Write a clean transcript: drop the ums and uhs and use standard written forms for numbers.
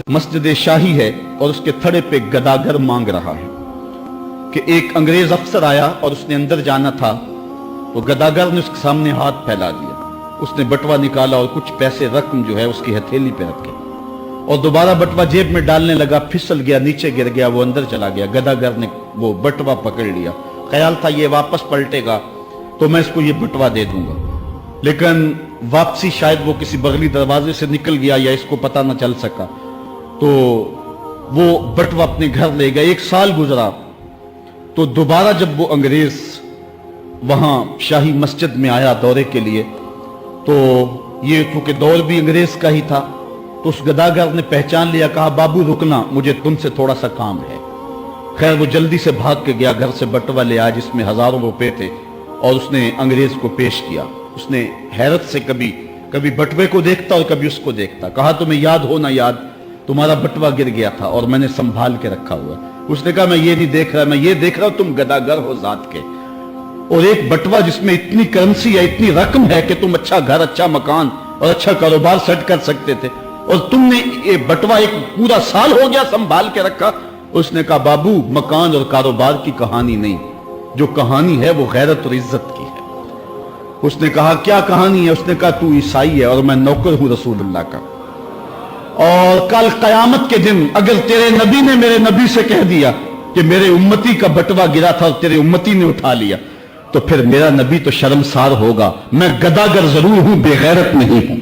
मस्जिद शाही है और उसके थड़े पे गदागर मांग रहा है कि एक अंग्रेज अफसर आया और उसने अंदर जाना था तो गदागर ने उसके सामने हाथ फैला दिया। उसने बटवा निकाला और कुछ पैसे रकम जो है उसकी हथेली पे रखे और दोबारा बटवा जेब में डालने लगा, फिसल गया, नीचे गिर गया, वो अंदर चला गया। गदागर ने वो बटवा पकड़ लिया, ख्याल था ये वापस पलटेगा तो मैं इसको ये बटवा दे दूंगा, लेकिन वापसी शायद वो किसी बगली दरवाजे से निकल गया या इसको पता न चल सका, तो वो बटवा अपने घर ले गया। 1 साल गुजरा तो दोबारा जब वो अंग्रेज वहां शाही मस्जिद में आया दौरे के लिए, तो ये क्योंकि दौर भी अंग्रेज का ही था, तो उस गदागर ने पहचान लिया, कहा बाबू रुकना, मुझे तुमसे थोड़ा सा काम है। खैर वो जल्दी से भाग के गया, घर से बटवा ले आया जिसमें हजारों रुपए थे और उसने अंग्रेज को पेश किया। उसने हैरत से कभी बटवे को देखता और कभी उसको देखता। कहा तुम्हें याद हो ना याद, तुम्हारा बटवा गिर गया था और मैंने संभाल के रखा हुआ। उसने कहा मैं ये नहीं देख रहा, मैं ये देख रहा हूं तुम गदागर हो जात के, और एक बटवा जिसमें इतनी करेंसी है, इतनी रकम है कि तुम अच्छा घर, अच्छा मकान और अच्छा कारोबार सेट कर सकते थे, और तुमने ये बटवा एक पूरा साल हो गया संभाल के रखा। उसने कहा बाबू मकान और कारोबार की कहानी नहीं, जो कहानी है वो गैरत और इज्जत की है। उसने कहा क्या कहानी है? उसने कहा तू ईसाई है और मैं नौकर हूं रसूलुल्लाह का, और कल कयामत के दिन अगर तेरे नबी ने मेरे नबी से कह दिया कि मेरे उम्मती का बटवा गिरा था और तेरे उम्मती ने उठा लिया, तो फिर मेरा नबी तो शर्मसार होगा। मैं गदागर जरूर हूं, बेगैरत नहीं हूं।